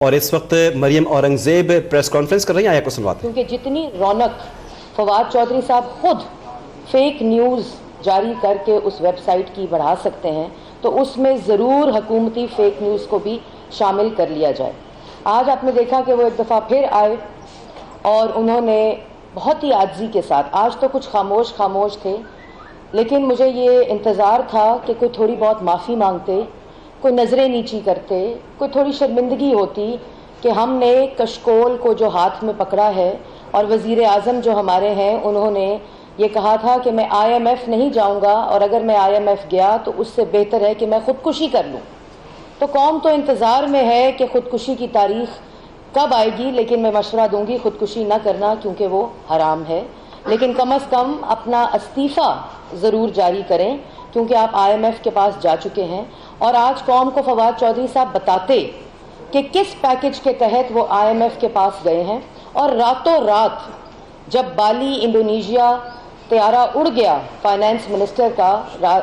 اور اس وقت Maryam Aurangzeb press conference کر رہی ہیں، آیا کو سنواتے ہیں۔ کیونکہ جتنی رونق فواد چودھری صاحب خود فیک نیوز جاری کر کے اس ویب سائٹ کی بڑھا سکتے ہیں، تو اس میں ضرور حکومتی فیک نیوز کو بھی شامل کر لیا جائے۔ آج آپ نے دیکھا کہ وہ ایک دفعہ پھر آئے اور انہوں نے بہت ہی عاجزی کے ساتھ، آج تو کچھ خاموش تھے، لیکن مجھے یہ انتظار تھا کہ کوئی تھوڑی بہت معافی مانگتے، کوئی نظریں نیچی کرتے، کوئی تھوڑی شرمندگی ہوتی کہ ہم نے کشکول کو جو ہاتھ میں پکڑا ہے، اور وزیر اعظم جو ہمارے ہیں انہوں نے یہ کہا تھا کہ میں آئی ایم ایف نہیں جاؤں گا، اور اگر میں آئی ایم ایف گیا تو اس سے بہتر ہے کہ میں خودکشی کر لوں۔ تو قوم تو انتظار میں ہے کہ خودکشی کی تاریخ کب آئے گی، لیکن میں مشورہ دوں گی خودکشی نہ کرنا، کیونکہ وہ حرام ہے، لیکن کم از کم اپنا استعفیٰ ضرور جاری کریں، کیونکہ آپ آئی ایم ایف کے پاس جا چکے ہیں۔ اور آج قوم کو فواد چودھری صاحب بتاتے کہ کس پیکج کے تحت وہ آئی ایم ایف کے پاس گئے ہیں، اور راتوں رات جب بالی انڈونیشیا طیارہ اڑ گیا فائنانس منسٹر کا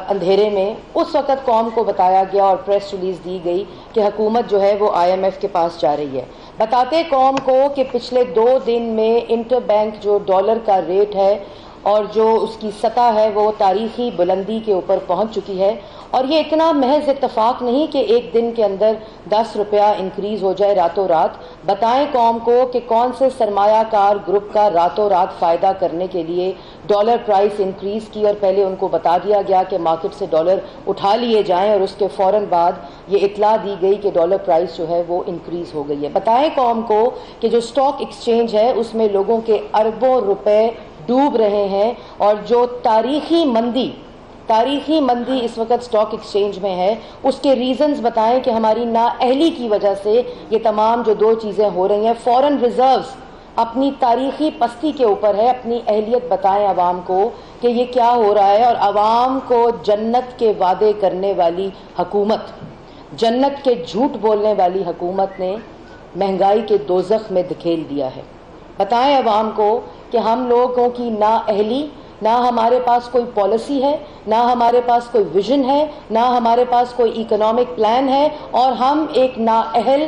اندھیرے میں، اس وقت قوم کو بتایا گیا اور پریس ریلیز دی گئی کہ حکومت جو ہے وہ آئی ایم ایف کے پاس جا رہی ہے۔ بتاتے قوم کو کہ پچھلے 2 دن میں انٹر بینک جو ڈالر کا ریٹ ہے اور جو اس کی سطح ہے وہ تاریخی بلندی کے اوپر پہنچ چکی ہے، اور یہ اتنا محض اتفاق نہیں کہ ایک دن کے اندر 10 روپیہ انکریز ہو جائے راتوں رات۔ بتائیں قوم کو کہ کون سے سرمایہ کار گروپ کا راتوں رات فائدہ کرنے کے لیے ڈالر پرائس انکریز کی، اور پہلے ان کو بتا دیا گیا کہ مارکیٹ سے ڈالر اٹھا لیے جائیں، اور اس کے فوراً بعد یہ اطلاع دی گئی کہ ڈالر پرائس جو ہے وہ انکریز ہو گئی ہے۔ بتائیں قوم کو کہ جو اسٹاک ایکسچینج ہے اس میں لوگوں کے اربوں روپے ڈوب رہے ہیں، اور جو تاریخی مندی اس وقت اسٹاک ایکسچینج میں ہے، اس کے ریزنز بتائیں کہ ہماری نااہلی کی وجہ سے یہ تمام جو 2 چیزیں ہو رہی ہیں۔ فورن ریزروز اپنی تاریخی پستی کے اوپر ہے، اپنی اہلیت بتائیں عوام کو کہ یہ کیا ہو رہا ہے۔ اور عوام کو جنت کے وعدے کرنے والی حکومت، جنت کے جھوٹ بولنے والی حکومت نے مہنگائی کے دوزخ میں دھکیل دیا ہے۔ بتائیں عوام کو کہ ہم لوگوں کی نااہلی، نہ ہمارے پاس کوئی پالیسی ہے، نہ ہمارے پاس کوئی ویژن ہے، نہ ہمارے پاس کوئی اکنامک پلان ہے، اور ہم ایک نااہل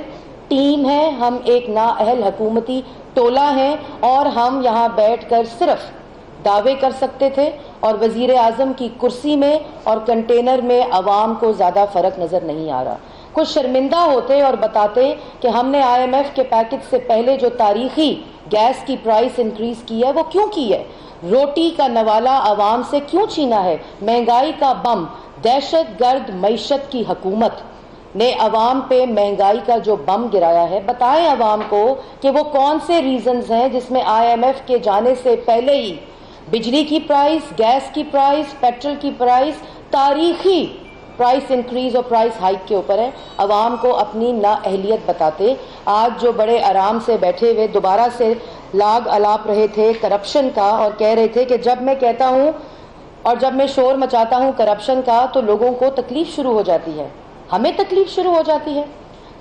ٹیم ہیں، ہم ایک نااہل حکومتی ٹولہ ہیں، اور ہم یہاں بیٹھ کر صرف دعوے کر سکتے تھے، اور وزیر اعظم کی کرسی میں اور کنٹینر میں عوام کو زیادہ فرق نظر نہیں آ رہا۔ کچھ شرمندہ ہوتے اور بتاتے کہ ہم نے آئی ایم ایف کے پیکج سے پہلے جو تاریخی گیس کی پرائس انکریز کی ہے وہ کیوں کی ہے، روٹی کا نوالا عوام سے کیوں چھینا ہے، مہنگائی کا بم، دہشت گرد معیشت کی حکومت نے عوام پہ مہنگائی کا جو بم گرایا ہے۔ بتائیں عوام کو کہ وہ کون سے ریزنز ہیں جس میں آئی ایم ایف کے جانے سے پہلے ہی بجلی کی پرائس، گیس کی پرائس، پیٹرول کی پرائس، تاریخی پرائس انکریز اور پرائس ہائیک کے اوپر ہے۔ عوام کو اپنی نااہلیت بتاتے آج جو بڑے آرام سے بیٹھے ہوئے دوبارہ سے لاگ الاپ رہے تھے کرپشن کا، اور کہہ رہے تھے کہ جب میں کہتا ہوں اور جب میں شور مچاتا ہوں کرپشن کا تو لوگوں کو تکلیف شروع ہو جاتی ہے، ہمیں تکلیف شروع ہو جاتی ہے۔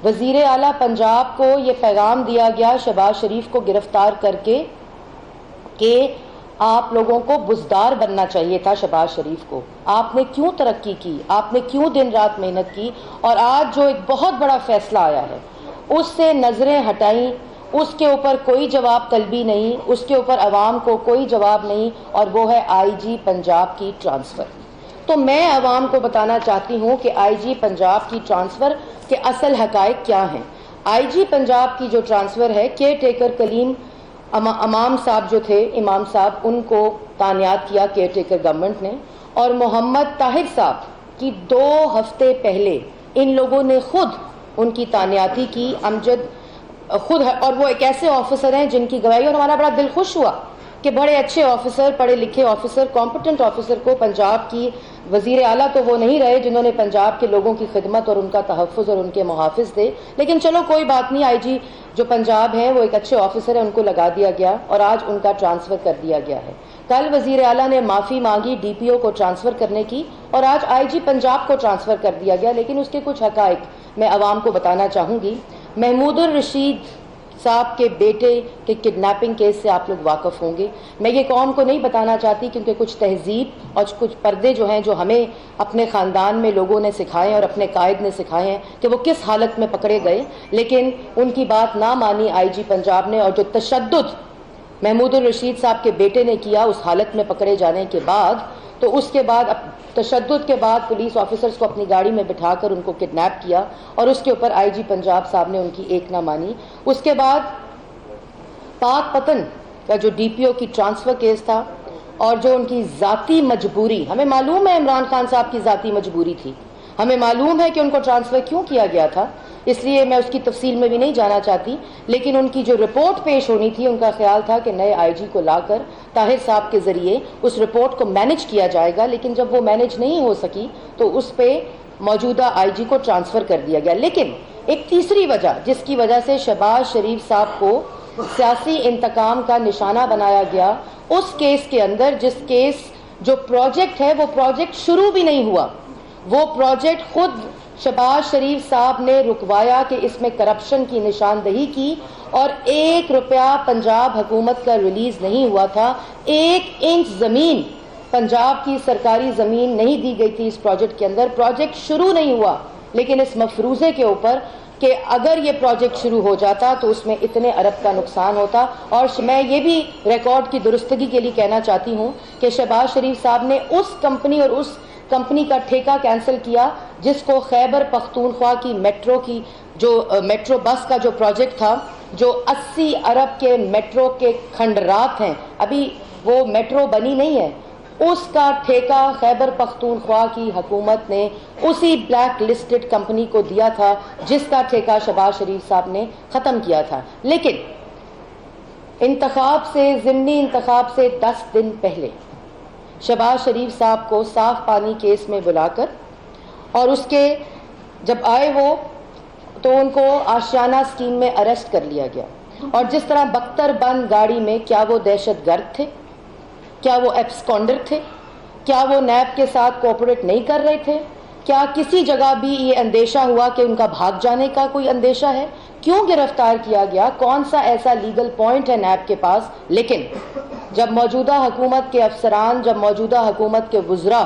وزیر اعلیٰ پنجاب کو یہ پیغام دیا گیا شہباز شریف کو گرفتار کر کے کہ آپ لوگوں کو بزدار بننا چاہیے تھا شہباز شریف کو، آپ نے کیوں ترقی کی، آپ نے کیوں دن رات محنت کی، اور آج جو ایک بہت بڑا فیصلہ آیا ہے اس سے نظریں ہٹائیں، اس کے اوپر کوئی جواب طلبی نہیں، اس کے اوپر عوام کو کوئی جواب نہیں، اور وہ ہے آئی جی پنجاب کی ٹرانسفر۔ تو میں عوام کو بتانا چاہتی ہوں کہ آئی جی پنجاب کی ٹرانسفر کے اصل حقائق کیا ہیں۔ آئی جی پنجاب کی جو ٹرانسفر ہے، کیئر ٹیکر کلیم امام صاحب جو تھے، امام صاحب، ان کو تعینات کیا کیئر ٹیکر گورنمنٹ نے، اور محمد طاہر صاحب کی 2 ہفتے پہلے ان لوگوں نے خود ان کی تعیناتی کی، امجد خود، اور وہ ایک ایسے آفیسر ہیں جن کی گواہی، اور ہمارا بڑا دل خوش ہوا کہ بڑے اچھے آفیسر، پڑھے لکھے آفیسر، کمپیٹنٹ آفیسر کو پنجاب کی وزیر اعلیٰ تو وہ نہیں رہے جنہوں نے پنجاب کے لوگوں کی خدمت اور ان کا تحفظ اور ان کے محافظ تھے، لیکن چلو کوئی بات نہیں، آئی جی جو پنجاب ہیں وہ ایک اچھے آفیسر ہیں، ان کو لگا دیا گیا اور آج ان کا ٹرانسفر کر دیا گیا ہے۔ کل وزیر اعلیٰ نے معافی مانگی ڈی پی او کو ٹرانسفر کرنے کی، اور آج آئی جی پنجاب کو ٹرانسفر کر دیا گیا، لیکن اس کے کچھ حقائق میں عوام کو بتانا چاہوں گی۔ محمود الرشید صاحب کے بیٹے کے کڈنیپنگ کیس سے آپ لوگ واقف ہوں گے. میں یہ قوم کو نہیں بتانا چاہتی کیونکہ کچھ تہذیب اور کچھ پردے جو ہیں جو ہمیں اپنے خاندان میں لوگوں نے سکھائے اور اپنے قائد نے سکھائے ہیں کہ وہ کس حالت میں پکڑے گئے، لیکن ان کی بات نہ مانی آئی جی پنجاب نے، اور جو تشدد محمود الرشید صاحب کے بیٹے نے کیا اس حالت میں پکڑے جانے کے بعد، تو اس کے بعد تشدد کے بعد پولیس آفیسرز کو اپنی گاڑی میں بٹھا کر ان کو کڈنیپ کیا اور اس کے اوپر آئی جی پنجاب صاحب نے ان کی ایک نہ مانی. اس کے بعد پاک پتن کا جو ڈی پی او کی ٹرانسفر کیس تھا اور جو ان کی ذاتی مجبوری، ہمیں معلوم ہے عمران خان صاحب کی ذاتی مجبوری تھی، ہمیں معلوم ہے کہ ان کو ٹرانسفر کیوں کیا گیا تھا، اس لیے میں اس کی تفصیل میں بھی نہیں جانا چاہتی، لیکن ان کی جو رپورٹ پیش ہونی تھی ان کا خیال تھا کہ نئے آئی جی کو لا کر طاہر صاحب کے ذریعے اس رپورٹ کو مینج کیا جائے گا، لیکن جب وہ مینج نہیں ہو سکی تو اس پہ موجودہ آئی جی کو ٹرانسفر کر دیا گیا. لیکن ایک تیسری وجہ جس کی وجہ سے شہباز شریف صاحب کو سیاسی انتقام کا نشانہ بنایا گیا، اس کیس کے اندر جس کیس جو پروجیکٹ ہے وہ پروجیکٹ شروع بھی نہیں ہوا، وہ پروجیکٹ خود شہباز شریف صاحب نے رکوایا کہ اس میں کرپشن کی نشاندہی کی، اور 1 روپیہ پنجاب حکومت کا ریلیز نہیں ہوا تھا، 1 انچ زمین پنجاب کی سرکاری زمین نہیں دی گئی تھی اس پروجیکٹ کے اندر. پروجیکٹ شروع نہیں ہوا، لیکن اس مفروضے کے اوپر کہ اگر یہ پروجیکٹ شروع ہو جاتا تو اس میں اتنے ارب کا نقصان ہوتا. اور میں یہ بھی ریکارڈ کی درستگی کے لیے کہنا چاہتی ہوں کہ شہباز شریف صاحب نے اس کمپنی اور اس کمپنی کا ٹھیکہ کینسل کیا جس کو خیبر پختونخوا کی میٹرو بس کا جو پروجیکٹ تھا، جو 80 ارب کے میٹرو کے کھنڈرات ہیں، ابھی وہ میٹرو بنی نہیں ہے، اس کا ٹھیکہ خیبر پختونخوا کی حکومت نے اسی بلیک لسٹڈ کمپنی کو دیا تھا جس کا ٹھیکہ شہباز شریف صاحب نے ختم کیا تھا. لیکن ضمنی انتخاب سے 10 دن پہلے شہباز شریف صاحب کو صاف پانی کیس میں بلا کر، اور اس کے جب آئے وہ تو ان کو آشیانہ اسکیم میں اریسٹ کر لیا گیا. اور جس طرح بختر بند گاڑی میں، کیا وہ دہشت گرد تھے؟ کیا وہ ایبسکونڈر تھے؟ کیا وہ نیب کے ساتھ کوآپریٹ نہیں کر رہے تھے؟ کیا کسی جگہ بھی یہ اندیشہ ہوا کہ ان کا بھاگ جانے کا کوئی اندیشہ ہے؟ کیوں گرفتار کیا گیا؟ کون سا ایسا لیگل پوائنٹ ہے نیب کے پاس؟ لیکن جب موجودہ حکومت کے افسران، جب موجودہ حکومت کے وزراء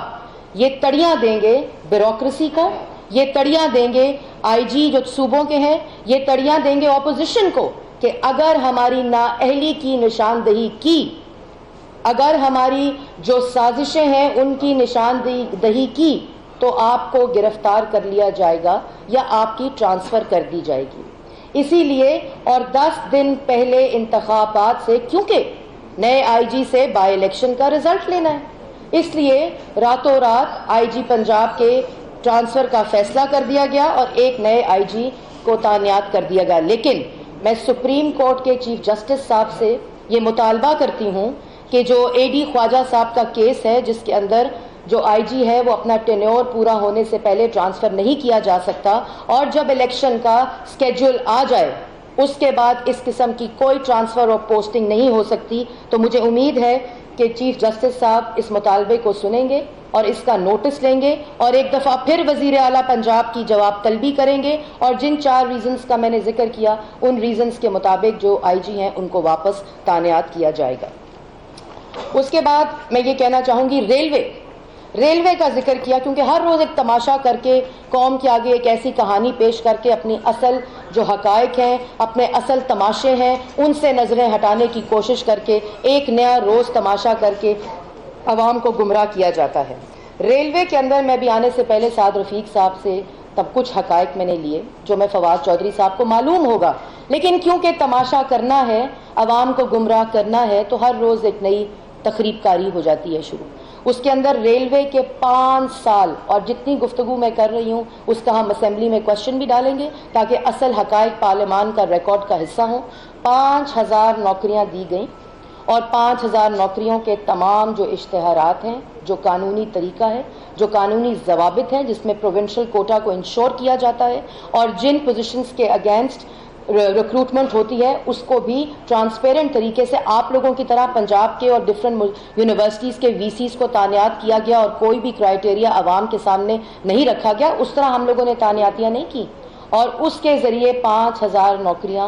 یہ تڑیاں دیں گے بیوروکریسی کو، یہ تڑیاں دیں گے آئی جی جو صوبوں کے ہیں، یہ تڑیاں دیں گے اپوزیشن کو کہ اگر ہماری نااہلی کی نشاندہی کی، اگر ہماری جو سازشیں ہیں ان کی نشاندہی کی، تو آپ کو گرفتار کر لیا جائے گا یا آپ کی ٹرانسفر کر دی جائے گی. اسی لیے اور 10 دن پہلے انتخابات سے، کیونکہ نئے آئی جی سے بائی الیکشن کا رزلٹ لینا ہے، اس لیے راتوں رات آئی جی پنجاب کے ٹرانسفر کا فیصلہ کر دیا گیا اور ایک نئے آئی جی کو تعینات کر دیا گیا. لیکن میں سپریم کورٹ کے چیف جسٹس صاحب سے یہ مطالبہ کرتی ہوں کہ جو اے ڈی خواجہ صاحب کا کیس ہے جس کے اندر جو آئی جی ہے وہ اپنا ٹینیور پورا ہونے سے پہلے ٹرانسفر نہیں کیا جا سکتا، اور جب الیکشن کا سکیڈول آ جائے اس کے بعد اس قسم کی کوئی ٹرانسفر اور پوسٹنگ نہیں ہو سکتی. تو مجھے امید ہے کہ چیف جسٹس صاحب اس مطالبے کو سنیں گے اور اس کا نوٹس لیں گے اور ایک دفعہ پھر وزیر اعلیٰ پنجاب کی جواب طلبی کریں گے، اور جن 4 ریزنز کا میں نے ذکر کیا ان ریزنز کے مطابق جو آئی جی ہیں ان کو واپس تعینات کیا جائے گا. اس کے بعد میں یہ کہنا چاہوں گی ریلوے کا ذکر کیا، کیونکہ ہر روز ایک تماشا کر کے قوم کے آگے ایک ایسی کہانی پیش کر کے اپنی اصل جو حقائق ہیں، اپنے اصل تماشے ہیں، ان سے نظریں ہٹانے کی کوشش کر کے ایک نیا روز تماشا کر کے عوام کو گمراہ کیا جاتا ہے. ریلوے کے اندر میں بھی آنے سے پہلے سعد رفیق صاحب سے تب کچھ حقائق میں نے لیے جو میں فواد چودھری صاحب کو معلوم ہوگا، لیکن کیونکہ تماشا کرنا ہے، عوام کو گمراہ کرنا ہے، تو ہر روز ایک نئی تخریب کاری ہو جاتی ہے شروع. اس کے اندر ریلوے کے 5 سال، اور جتنی گفتگو میں کر رہی ہوں اس کا ہم اسمبلی میں کوشچن بھی ڈالیں گے تاکہ اصل حقائق پارلیمان کا ریکارڈ کا حصہ ہوں. 5000 نوکریاں دی گئیں، اور 5000 نوکریوں کے تمام جو اشتہارات ہیں، جو قانونی طریقہ ہے، جو قانونی ضوابط ہیں جس میں پروونشل کوٹا کو انشور کیا جاتا ہے، اور جن پوزیشنز کے اگینسٹ ریکروٹمنٹ ہوتی ہے اس کو بھی ٹرانسپیرنٹ طریقے سے آپ لوگوں کی طرح پنجاب کے اور ڈفرینٹ یونیورسٹیز کے وی سیز کو تعینات کیا گیا اور کوئی بھی کرائیٹیریا عوام کے سامنے نہیں رکھا گیا. اس طرح ہم لوگوں نے تعیناتیاں نہیں کی، اور اس کے ذریعے 5000 نوکریاں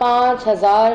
5,000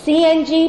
CNG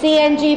CNG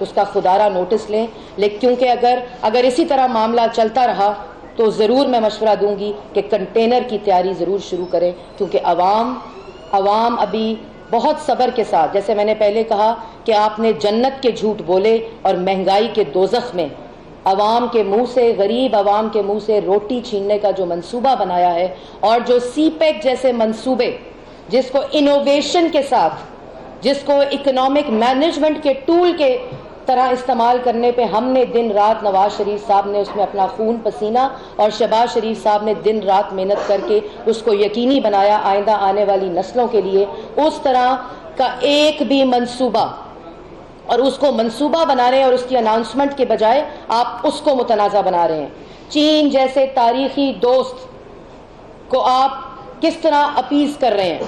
اس کا خودارہ نوٹس لیں. لیکن کیونکہ اگر اسی طرح معاملہ چلتا رہا تو ضرور میں مشورہ دوں گی کہ کنٹینر کی تیاری ضرور شروع کریں, کیونکہ عوام ابھی بہت صبر کے ساتھ, جیسے میں نے پہلے کہا کہ آپ نے جنت کے جھوٹ بولے اور مہنگائی کے دوزخ میں عوام کے منہ سے, غریب عوام کے منہ سے روٹی چھیننے کا جو منصوبہ بنایا ہے, اور جو سی پیک جیسے منصوبے جس کو انوویشن کے ساتھ, جس کو اکنامک مینجمنٹ کے ٹول کے طرح استعمال کرنے پہ ہم نے دن رات, نواز شریف صاحب نے اس میں اپنا خون پسینہ اور شہباز شریف صاحب نے دن رات محنت کر کے اس کو یقینی بنایا آئندہ آنے والی نسلوں کے لیے, اس طرح کا ایک بھی منصوبہ, اور اس کو منصوبہ بنا رہے ہیں اور اس کی اناؤنسمنٹ کے بجائے آپ اس کو متنازع بنا رہے ہیں. چین جیسے تاریخی دوست کو آپ کس طرح اپیز کر رہے ہیں,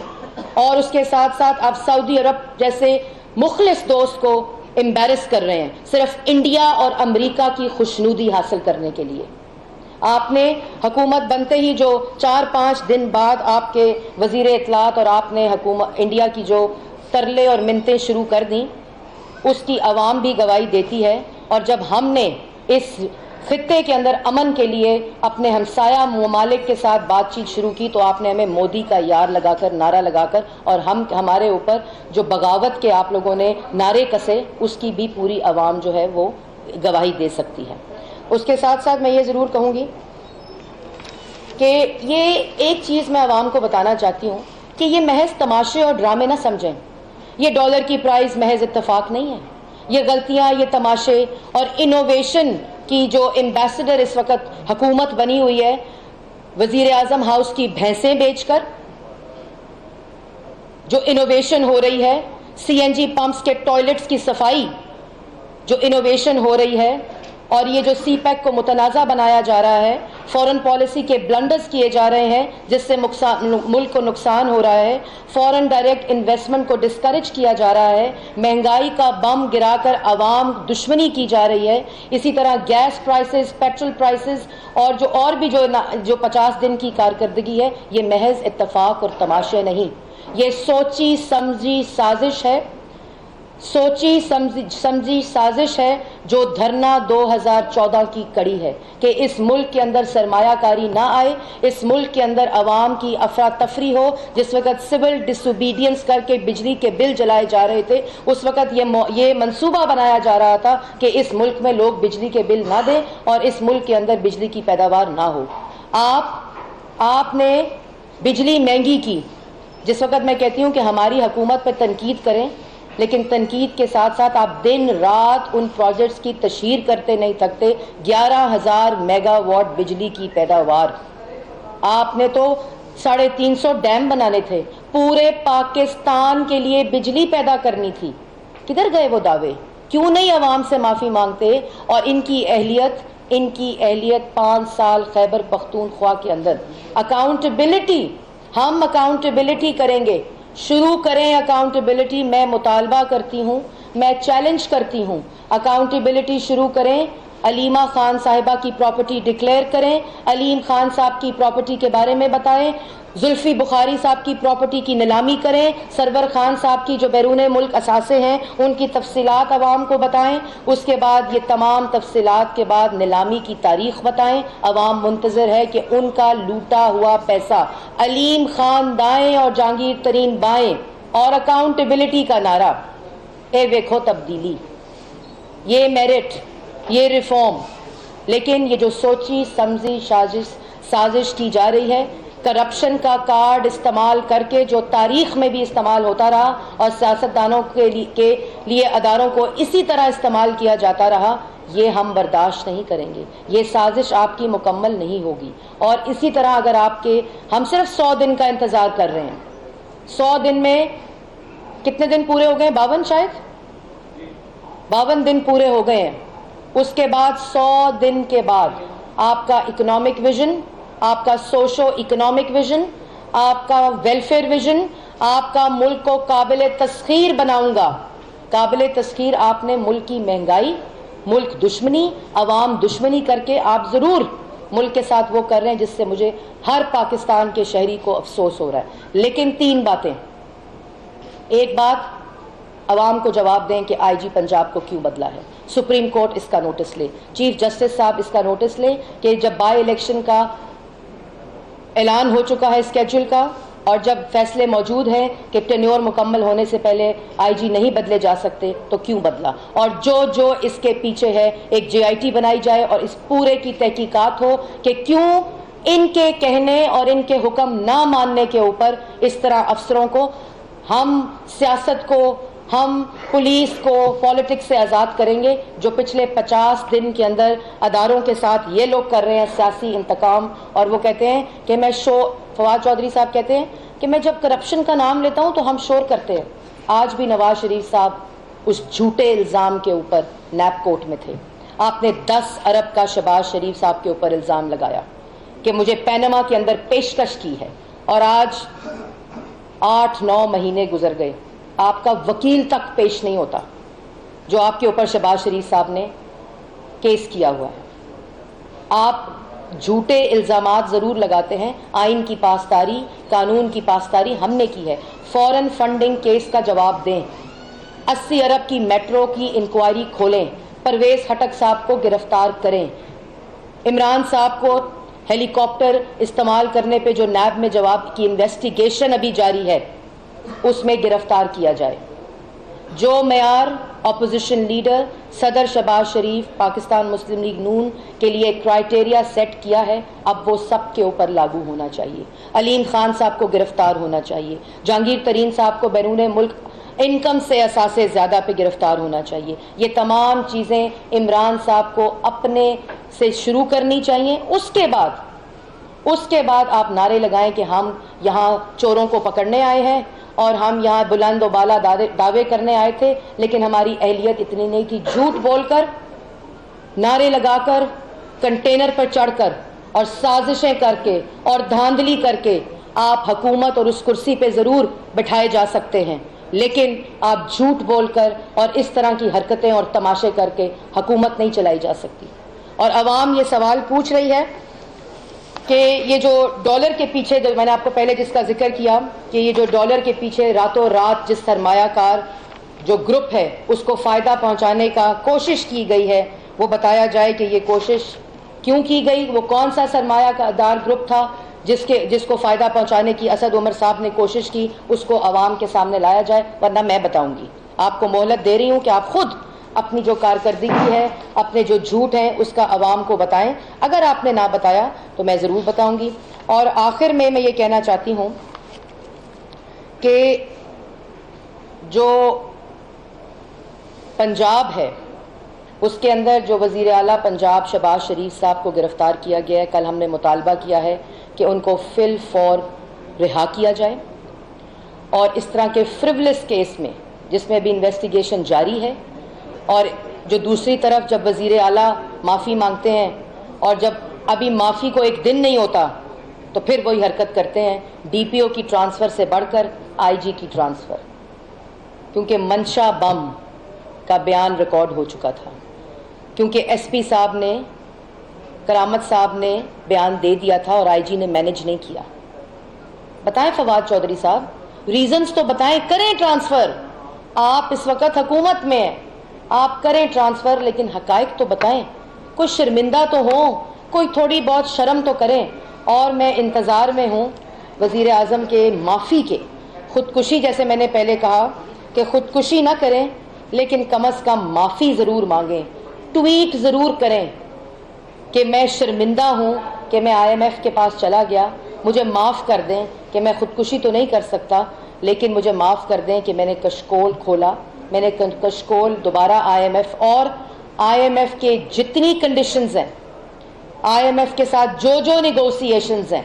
اور اس کے ساتھ ساتھ آپ سعودی عرب جیسے مخلص دوست کو امبیرس کر رہے ہیں صرف انڈیا اور امریکہ کی خوشنودی حاصل کرنے کے لیے. آپ نے حکومت بنتے ہی جو 4-5 دن بعد آپ کے وزیر اطلاعات اور آپ نے انڈیا کی جو ترلے اور منتیں شروع کر دیں, اس کی عوام بھی گواہی دیتی ہے. اور جب ہم نے اس خطے کے اندر امن کے لیے اپنے ہمسایہ ممالک کے ساتھ بات چیت شروع کی تو آپ نے ہمیں مودی کا یار لگا کر, نعرہ لگا کر, اور ہمارے اوپر جو بغاوت کے آپ لوگوں نے نعرے کسے, اس کی بھی پوری عوام جو ہے وہ گواہی دے سکتی ہے. اس کے ساتھ ساتھ میں یہ ضرور کہوں گی کہ یہ ایک چیز میں عوام کو بتانا چاہتی ہوں کہ یہ محض تماشے اور ڈرامے نہ سمجھیں. یہ ڈالر کی پرائز محض اتفاق نہیں ہے. یہ غلطیاں, یہ تماشے اور انوویشن کی جو ایمبیسڈر اس وقت حکومت بنی ہوئی ہے, وزیر اعظم ہاؤس کی بھینسیں بیچ کر جو انوویشن ہو رہی ہے, سی این جی پمپس کے ٹوائلٹس کی صفائی جو انوویشن ہو رہی ہے, اور یہ جو سی پیک کو متنازع بنایا جا رہا ہے, فورن پالیسی کے بلنڈرز کیے جا رہے ہیں جس سے ملک کو نقصان ہو رہا ہے, فورن ڈائریکٹ انویسٹمنٹ کو ڈسکریج کیا جا رہا ہے, مہنگائی کا بم گرا کر عوام دشمنی کی جا رہی ہے, اسی طرح گیس پرائسز, پیٹرول پرائسز, اور بھی جو 50 دن کی کارکردگی ہے, یہ محض اتفاق اور تماشے نہیں. یہ سوچی سمجھی سازش ہے, سوچی سمجھی سازش ہے جو دھرنا 2014 کی کڑی ہے کہ اس ملک کے اندر سرمایہ کاری نہ آئے, اس ملک کے اندر عوام کی افراتفری ہو. جس وقت سول ڈس اوبیڈینس کر کے بجلی کے بل جلائے جا رہے تھے, اس وقت یہ منصوبہ بنایا جا رہا تھا کہ اس ملک میں لوگ بجلی کے بل نہ دیں اور اس ملک کے اندر بجلی کی پیداوار نہ ہو. آپ نے بجلی مہنگی کی. جس وقت میں کہتی ہوں کہ ہماری حکومت پہ تنقید کریں, لیکن تنقید کے ساتھ ساتھ آپ دن رات ان پروجیکٹس کی تشہیر کرتے نہیں تھکتے. 11,000 میگا واٹ بجلی کی پیداوار. آپ نے تو 350 ڈیم بنانے تھے, پورے پاکستان کے لیے بجلی پیدا کرنی تھی. کدھر گئے وہ دعوے؟ کیوں نہیں عوام سے معافی مانگتے؟ اور ان کی اہلیت 5 سال خیبر پختونخوا کے اندر اکاؤنٹیبلٹی, ہم اکاؤنٹیبلٹی کریں گے. شروع کریں اکاؤنٹیبلٹی. میں مطالبہ کرتی ہوں, میں چیلنج کرتی ہوں, اکاؤنٹیبلٹی شروع کریں. علیمہ خان صاحبہ کی پراپرٹی ڈکلیئر کریں, علیم خان صاحب کی پراپرٹی کے بارے میں بتائیں, زلفی بخاری صاحب کی پراپرٹی کی نیلامی کریں, سرور خان صاحب کی جو بیرون ملک اثاثے ہیں ان کی تفصیلات عوام کو بتائیں. اس کے بعد یہ تمام تفصیلات کے بعد نیلامی کی تاریخ بتائیں. عوام منتظر ہے کہ ان کا لوٹا ہوا پیسہ, علیم خان دائیں اور جہانگیر ترین بائیں, اور اکاؤنٹیبلٹی کا نعرہ. اے ویکھو تبدیلی, یہ میرٹ, یہ ریفارم. لیکن یہ جو سوچی سمجھی سازش کی جا رہی ہے, کرپشن کا کارڈ استعمال کر کے جو تاریخ میں بھی استعمال ہوتا رہا اور سیاستدانوں کے لیے اداروں کو اسی طرح استعمال کیا جاتا رہا, یہ ہم برداشت نہیں کریں گے. یہ سازش آپ کی مکمل نہیں ہوگی. اور اسی طرح اگر ہم صرف 100 دن کا انتظار کر رہے ہیں, 100 دن میں کتنے دن پورے ہو گئے؟ 52 شاید 52 دن پورے ہو گئے ہیں. اس کے بعد 100 دن کے بعد آپ کا اکنامک ویژن, آپ کا سوشو اکنامک ویژن, آپ کا ویلفیئر ویژن, آپ کا ملک کو قابل تسخیر بناؤں گا. قابل تسخیر آپ نے ملک کی مہنگائی, ملک دشمنی, عوام دشمنی کر کے آپ ضرور ملک کے ساتھ وہ کر رہے ہیں جس سے مجھے ہر پاکستان کے شہری کو افسوس ہو رہا ہے. لیکن 3 باتیں. ایک بات عوام کو جواب دیں کہ آئی جی پنجاب کو کیوں بدلا ہے. سپریم کورٹ اس کا نوٹس لے, چیف جسٹس صاحب اس کا نوٹس لیں کہ جب بائی الیکشن کا اعلان ہو چکا ہے اسکیڈول کا, اور جب فیصلے موجود ہیں کہ ٹینیور مکمل ہونے سے پہلے آئی جی نہیں بدلے جا سکتے تو کیوں بدلا, اور جو اس کے پیچھے ہے ایک جے آئی ٹی بنائی جائے اور اس پورے کی تحقیقات ہو کہ کیوں ان کے کہنے اور ان کے حکم نہ ماننے کے اوپر اس طرح افسروں کو, ہم سیاست کو, ہم پولیس کو پالیٹکس سے آزاد کریں گے جو پچھلے 50 دن کے اندر اداروں کے ساتھ یہ لوگ کر رہے ہیں سیاسی انتقام. اور وہ کہتے ہیں کہ فواد چودھری صاحب کہتے ہیں کہ میں جب کرپشن کا نام لیتا ہوں تو ہم شور کرتے ہیں. آج بھی نواز شریف صاحب اس جھوٹے الزام کے اوپر نیب کورٹ میں تھے. آپ نے 10 ارب کا شہباز شریف صاحب کے اوپر الزام لگایا کہ مجھے پینما کے اندر پیشکش کی ہے, اور آج 8-9 مہینے گزر گئے, آپ کا وکیل تک پیش نہیں ہوتا جو آپ کے اوپر شہباز شریف صاحب نے کیس کیا ہوا ہے. آپ جھوٹے الزامات ضرور لگاتے ہیں, آئین کی پاسداری, قانون کی پاسداری ہم نے کی ہے. فوراً فنڈنگ کیس کا جواب دیں, 80 ارب کی میٹرو کی انکوائری کھولیں, پرویز ہٹک صاحب کو گرفتار کریں, عمران صاحب کو ہیلی کاپٹر استعمال کرنے پہ جو نیب میں جواب کی انویسٹیگیشن ابھی جاری ہے اس میں گرفتار کیا جائے. جو معیار اپوزیشن لیڈر صدر شہباز شریف پاکستان مسلم لیگ نون کے لیے کرائیٹیریا سیٹ کیا ہے اب وہ سب کے اوپر لاگو ہونا چاہیے. علیم خان صاحب کو گرفتار ہونا چاہیے, جہانگیر ترین صاحب کو بیرون ملک انکم سے اثاثے زیادہ پہ گرفتار ہونا چاہیے. یہ تمام چیزیں عمران صاحب کو اپنے سے شروع کرنی چاہیے. اس کے بعد آپ نعرے لگائیں کہ ہم یہاں چوروں کو پکڑنے آئے ہیں اور ہم یہاں بلند و بالا دعوے کرنے آئے تھے, لیکن ہماری اہلیت اتنی نہیں تھی. جھوٹ بول کر, نعرے لگا کر, کنٹینر پر چڑھ کر اور سازشیں کر کے اور دھاندلی کر کے آپ حکومت اور اس کرسی پہ ضرور بٹھائے جا سکتے ہیں, لیکن آپ جھوٹ بول کر اور اس طرح کی حرکتیں اور تماشے کر کے حکومت نہیں چلائی جا سکتی. اور عوام یہ سوال پوچھ رہی ہے کہ یہ جو ڈالر کے پیچھے, میں نے آپ کو پہلے جس کا ذکر کیا کہ یہ جو ڈالر کے پیچھے راتوں رات جس سرمایہ کار جو گروپ ہے اس کو فائدہ پہنچانے کا کوشش کی گئی ہے, وہ بتایا جائے کہ یہ کوشش کیوں کی گئی, وہ کون سا سرمایہ دار گروپ تھا جس کو فائدہ پہنچانے کی اسد عمر صاحب نے کوشش کی, اس کو عوام کے سامنے لایا جائے, ورنہ میں بتاؤں گی. آپ کو مہلت دے رہی ہوں کہ آپ خود اپنی جو کارکردگی ہے, اپنے جو جھوٹ ہیں اس کا عوام کو بتائیں. اگر آپ نے نہ بتایا تو میں ضرور بتاؤں گی. اور آخر میں یہ کہنا چاہتی ہوں کہ جو پنجاب ہے اس کے اندر جو وزیر اعلیٰ پنجاب شہباز شریف صاحب کو گرفتار کیا گیا ہے, کل ہم نے مطالبہ کیا ہے کہ ان کو فی الفور رہا کیا جائے, اور اس طرح کے فریولس کیس میں جس میں بھی انویسٹیگیشن جاری ہے, اور جو دوسری طرف جب وزیر اعلیٰ معافی مانگتے ہیں اور جب ابھی معافی کو ایک دن نہیں ہوتا تو پھر وہی حرکت کرتے ہیں, ڈی پی او کی ٹرانسفر سے بڑھ کر آئی جی کی ٹرانسفر, کیونکہ منشا بم کا بیان ریکارڈ ہو چکا تھا, کیونکہ ایس پی صاحب نے, کرامت صاحب نے بیان دے دیا تھا اور آئی جی نے مینج نہیں کیا. بتائیں فواد چودھری صاحب, ریزنز تو بتائیں, کریں ٹرانسفر. آپ اس وقت حکومت میں ہیں, آپ کریں ٹرانسفر, لیکن حقائق تو بتائیں, کچھ شرمندہ تو ہوں, کوئی تھوڑی بہت شرم تو کریں. اور میں انتظار میں ہوں وزیر اعظم کے معافی کے. خودکشی, جیسے میں نے پہلے کہا کہ خودکشی نہ کریں لیکن کم از کم معافی ضرور مانگیں, ٹویٹ ضرور کریں کہ میں شرمندہ ہوں کہ میں آئی ایم ایف کے پاس چلا گیا, مجھے معاف کر دیں کہ میں خودکشی تو نہیں کر سکتا لیکن مجھے معاف کر دیں کہ میں نے کشکول کھولا, میں نے کشکول دوبارہ آئی ایم ایف اور آئی ایم ایف کے جتنی کنڈیشنز ہیں, آئی ایم ایف کے ساتھ جو نیگوسیشنز ہیں,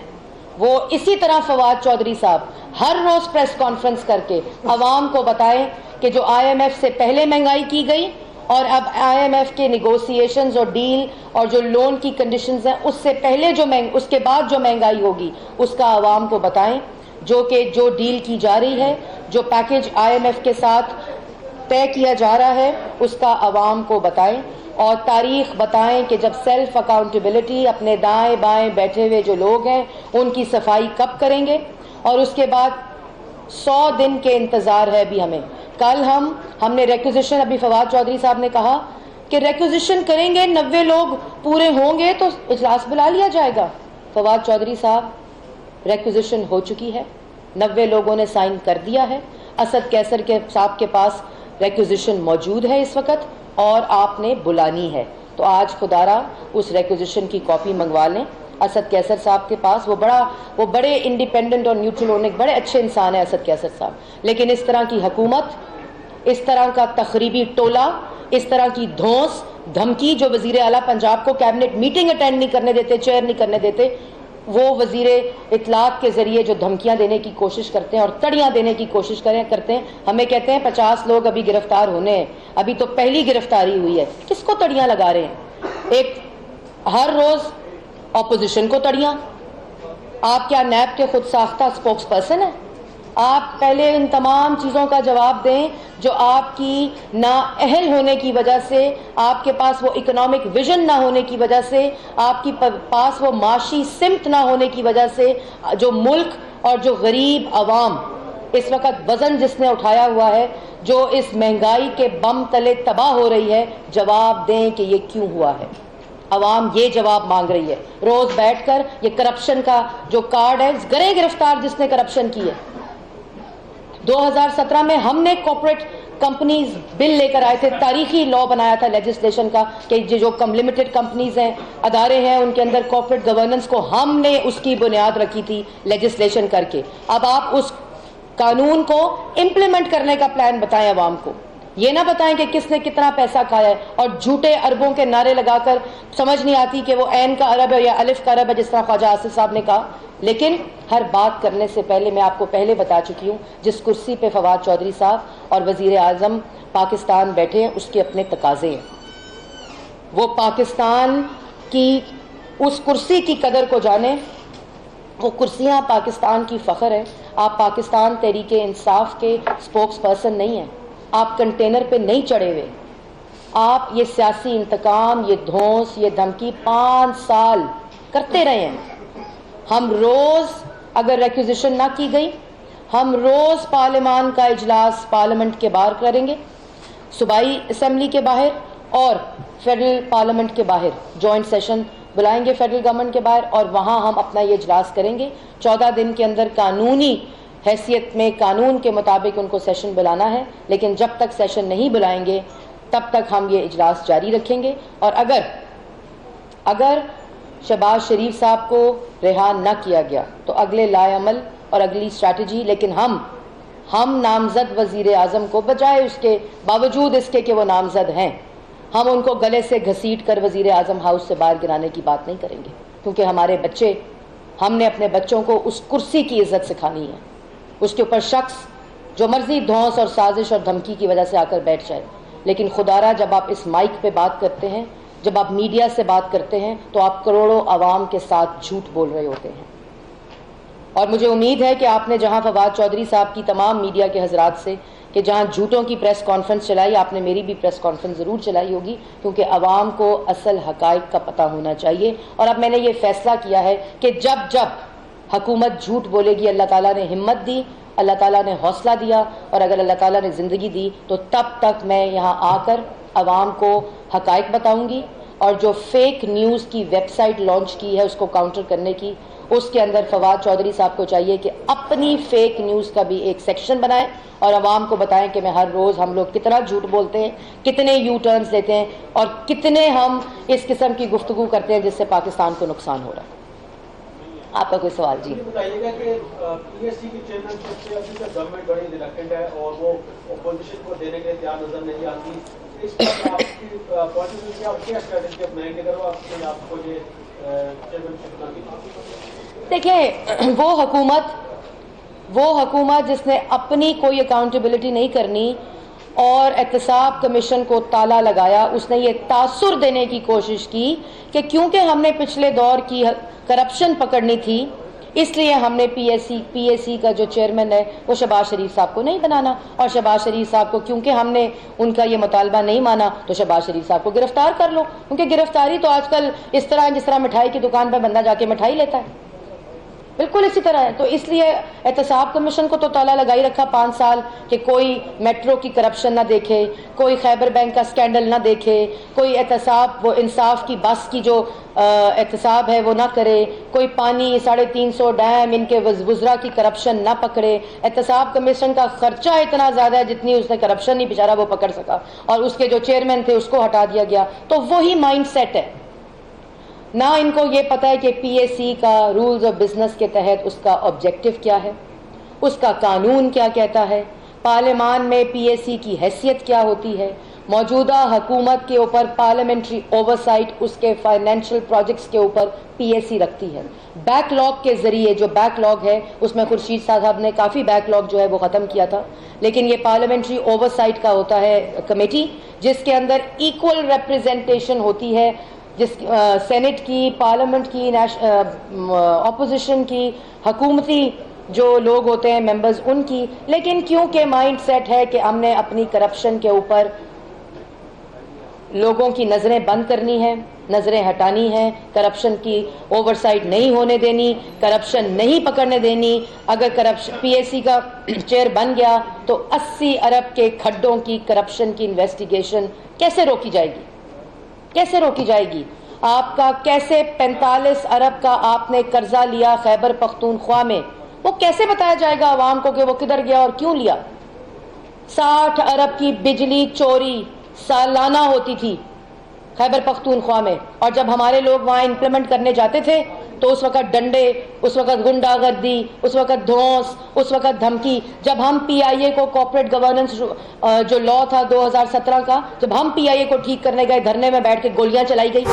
وہ اسی طرح فواد چودھری صاحب ہر روز پریس کانفرنس کر کے عوام کو بتائیں کہ جو آئی ایم ایف سے پہلے مہنگائی کی گئی اور اب آئی ایم ایف کے نیگوسیشنز اور ڈیل اور جو لون کی کنڈیشنز ہیں اس سے پہلے اس کے بعد جو مہنگائی ہوگی اس کا عوام کو بتائیں, جو ڈیل کی جا رہی ہے, جو پیکج آئی ایم ایف کے ساتھ طے کیا جا رہا ہے اس کا عوام کو بتائیں, اور تاریخ بتائیں کہ جب سیلف اکاؤنٹیبلٹی, اپنے دائیں بائیں بیٹھے ہوئے جو لوگ ہیں ان کی صفائی کب کریں گے, اور اس کے بعد 100 دن کے انتظار ہے ابھی ہمیں. کل ہم نے ریکوزیشن، ابھی فواد چودھری صاحب نے کہا کہ ریکوزیشن کریں گے، 90 لوگ پورے ہوں گے تو اجلاس بلا لیا جائے گا. فواد چودھری صاحب، ریکوزیشن ہو چکی ہے، 90 لوگوں نے سائن کر دیا ہے. اسد کیسر کے صاحب کے پاس ریکوزیشن موجود ہے اس وقت اور آپ نے بلانی ہے. تو آج خدا را اس ریکوزیشن کی کاپی منگوا لیں اسد کیسر صاحب کے پاس. وہ بڑے انڈیپینڈنٹ اور نیوٹرل ہونے کے بڑے اچھے انسان ہیں اسد کیسر صاحب. لیکن اس طرح کی حکومت، اس طرح کا تخریبی ٹولہ، اس طرح کی دھونس دھمکی، جو وزیر اعلیٰ پنجاب کو کیبنٹ میٹنگ اٹینڈ نہیں کرنے دیتے، چیئر نہیں کرنے دیتے، وہ وزیر اطلاعات کے ذریعے جو دھمکیاں دینے کی کوشش کرتے ہیں اور تڑیاں دینے کی کوشش کرتے ہیں. ہمیں کہتے ہیں 50 لوگ ابھی گرفتار ہونے ہیں، ابھی تو پہلی گرفتاری ہوئی ہے. کس کو تڑیاں لگا رہے ہیں؟ ایک ہر روز اپوزیشن کو تڑیاں. آپ کیا نیب کے خود ساختہ اسپوکس پرسن ہیں؟ آپ پہلے ان تمام چیزوں کا جواب دیں جو آپ کی نااہل ہونے کی وجہ سے، آپ کے پاس وہ اکنامک ویژن نہ ہونے کی وجہ سے، آپ کے پاس وہ معاشی سمت نہ ہونے کی وجہ سے، جو ملک اور جو غریب عوام اس وقت وزن جس نے اٹھایا ہوا ہے، جو اس مہنگائی کے بم تلے تباہ ہو رہی ہے، جواب دیں کہ یہ کیوں ہوا ہے. عوام یہ جواب مانگ رہی ہے. روز بیٹھ کر یہ کرپشن کا جو کارڈ ہے، گرے گرفتار جس نے کرپشن کی ہے. 2017 میں ہم نے کارپوریٹ کمپنیز بل لے کر آئے تھے، تاریخی لا بنایا تھا لیجسلیشن کا کہ جو لمیٹڈ کمپنیز ہیں، ادارے ہیں، ان کے اندر کارپوریٹ گورننس کو ہم نے اس کی بنیاد رکھی تھی لیجسلیشن کر کے. اب آپ اس قانون کو امپلیمنٹ کرنے کا پلان بتائیں عوام کو. یہ نہ بتائیں کہ کس نے کتنا پیسہ کھایا ہے اور جھوٹے اربوں کے نعرے لگا کر سمجھ نہیں آتی کہ وہ عین کا عرب ہے یا الف کا عرب ہے، جس طرح خواجہ آصف صاحب نے کہا. لیکن ہر بات کرنے سے پہلے میں آپ کو پہلے بتا چکی ہوں، جس کرسی پہ فواد چودھری صاحب اور وزیر اعظم پاکستان بیٹھے ہیں اس کے اپنے تقاضے ہیں. وہ پاکستان کی اس کرسی کی قدر کو جانیں. وہ کرسیاں پاکستان کی فخر ہے. آپ پاکستان تحریک انصاف کے اسپوکس پرسن نہیں ہیں. آپ کنٹینر پہ نہیں چڑھے ہوئے. آپ یہ سیاسی انتقام، یہ دھونس، یہ دھمکی 5 سال کرتے رہے ہیں. ہم روز، اگر ریکوزیشن نہ کی گئی، ہم روز پارلیمان کا اجلاس پارلیمنٹ کے باہر کریں گے، صوبائی اسمبلی کے باہر اور فیڈرل پارلیمنٹ کے باہر جوائنٹ سیشن بلائیں گے فیڈرل گورنمنٹ کے باہر، اور وہاں ہم اپنا یہ اجلاس کریں گے. 14 دن کے اندر قانونی حیثیت میں قانون کے مطابق ان کو سیشن بلانا ہے. لیکن جب تک سیشن نہیں بلائیں گے تب تک ہم یہ اجلاس جاری رکھیں گے. اور اگر شہباز شریف صاحب کو رہا نہ کیا گیا تو اگلے لائے عمل اور اگلی اسٹریٹجی، لیکن ہم نامزد وزیر اعظم کو، بجائے اس کے، باوجود اس کے کہ وہ نامزد ہیں، ہم ان کو گلے سے گھسیٹ کر وزیر اعظم ہاؤس سے باہر گرانے کی بات نہیں کریں گے. کیونکہ ہمارے بچے، ہم نے اپنے بچوں کو اس کرسی کی عزت سکھانی ہے. اس کے اوپر شخص جو مرضی دھونس اور سازش اور دھمکی کی وجہ سے آ کر بیٹھ جائے. لیکن خدا را جب آپ اس مائک پہ بات کرتے ہیں، جب آپ میڈیا سے بات کرتے ہیں، تو آپ کروڑوں عوام کے ساتھ جھوٹ بول رہے ہوتے ہیں. اور مجھے امید ہے کہ آپ نے جہاں فواد چودھری صاحب کی تمام میڈیا کے حضرات سے کہ جہاں جھوٹوں کی پریس کانفرنس چلائی، آپ نے میری بھی پریس کانفرنس ضرور چلائی ہوگی، کیونکہ عوام کو اصل حقائق کا پتہ ہونا چاہیے. اور اب میں نے یہ فیصلہ کیا ہے کہ جب حکومت جھوٹ بولے گی، اللہ تعالیٰ نے ہمت دی، اللہ تعالیٰ نے حوصلہ دیا، اور اگر اللہ تعالیٰ نے زندگی دی تو تب تک میں یہاں آ کر عوام کو حقائق بتاؤں گی. اور جو فیک نیوز کی ویب سائٹ لانچ کی ہے اس کو کاؤنٹر کرنے کی، اس کے اندر فواد چودھری صاحب کو چاہیے کہ اپنی فیک نیوز کا بھی ایک سیکشن بنائیں اور عوام کو بتائیں کہ میں ہر روز ہم لوگ کتنا جھوٹ بولتے ہیں، کتنے یو ٹرنز لیتے ہیں، اور کتنے ہم اس قسم کی گفتگو کرتے ہیں جس سے پاکستان کو نقصان ہو رہا ہے. آپ کا کوئی سوال؟ جی بتائیے گا کہ پی ایس سی کی چیئرمین شپ سے ابھی تک گورنمنٹ بڑی ریلیکٹنٹ ہے اور وہ اپوزیشن کو دینے کے لیے تیار نظر نہیں آتی. اس پر آپ کی پالیسی کیا، کیا اسٹریٹجی اپنائیں گے اگر آپ کو یہ چیئرمین شپ نہ ملی؟ دیکھیں، وہ حکومت جس نے اپنی کوئی اکاؤنٹیبلٹی نہیں کرنی اور احتساب کمیشن کو تالا لگایا، اس نے یہ تاثر دینے کی کوشش کی کہ کیونکہ ہم نے پچھلے دور کی کرپشن پکڑنی تھی، اس لیے ہم نے پی ایس سی کا جو چیئرمین ہے وہ شہباز شریف صاحب کو نہیں بنانا. اور شہباز شریف صاحب کو کیونکہ ہم نے ان کا یہ مطالبہ نہیں مانا تو شہباز شریف صاحب کو گرفتار کر لو. کیونکہ گرفتاری تو آج کل اس طرح جس طرح مٹھائی کی دکان پہ بندہ جا کے مٹھائی لیتا ہے. بالکل اسی طرح ہے. تو اس لیے احتساب کمیشن کو تو تالا لگائی رکھا 5 سال کہ کوئی میٹرو کی کرپشن نہ دیکھے, کوئی خیبر بینک کا سکینڈل نہ دیکھے, کوئی احتساب وہ انصاف کی بس کی جو احتساب ہے وہ نہ کرے, کوئی پانی 350 ڈیم ان کے وزراء کی کرپشن نہ پکڑے. احتساب کمیشن کا خرچہ اتنا زیادہ ہے جتنی اس نے کرپشن نہیں بیچارہ وہ پکڑ سکا, اور اس کے جو چیئرمین تھے اس کو ہٹا دیا گیا. تو وہی مائنڈ سیٹ ہے. نہ ان کو یہ پتہ ہے کہ پی ایس سی کا رولز آف بزنس کے تحت اس کا آبجیکٹو کیا ہے, اس کا قانون کیا کہتا ہے, پارلیمان میں پی ایس سی کی حیثیت کیا ہوتی ہے, موجودہ حکومت کے اوپر پارلیمنٹری اوورسائٹ اس کے فائنینشیل پروجیکٹس کے اوپر پی ایس سی رکھتی ہے. بیک لاگ کے ذریعے, جو بیک لاگ ہے اس میں خورشید صاحب نے کافی بیک لاگ جو ہے وہ ختم کیا تھا, لیکن یہ پارلیمنٹری اوورسائٹ کا ہوتا ہے کمیٹی جس کے اندر ایکول ریپرزنٹیشن ہوتی ہے, جس سینٹ کی, پارلیمنٹ کی, اپوزیشن کی, حکومتی جو لوگ ہوتے ہیں ممبرز ان کی. لیکن کیونکہ مائنڈ سیٹ ہے کہ ہم نے اپنی کرپشن کے اوپر لوگوں کی نظریں بند کرنی ہے, نظریں ہٹانی ہیں, کرپشن کی اوورسائٹ نہیں ہونے دینی, کرپشن نہیں پکڑنے دینی. اگر کرپشن پی ایس سی کا چیئر بن گیا تو 80 ارب کے کھڈوں کی کرپشن کی انویسٹیگیشن کیسے روکی جائے گی, کیسے روکی جائے گی؟ آپ کا کیسے 45 ارب کا آپ نے قرضہ لیا خیبر پختونخوا میں, وہ کیسے بتایا جائے گا عوام کو کہ وہ کدھر گیا اور کیوں لیا؟ 60 ارب کی بجلی چوری سالانہ ہوتی تھی خیبر پختونخوا میں, اور جب ہمارے لوگ وہاں امپلیمنٹ کرنے جاتے تھے تو اس وقت ڈنڈے, اس وقت گنڈا گردی, اس وقت دھونس, اس وقت دھمکی. جب ہم پی آئی اے کو کارپوریٹ گورننس جو لا تھا 2017 کا, جب ہم پی آئی اے کو ٹھیک کرنے گئے دھرنے میں بیٹھ کے گولیاں چلائی گئی.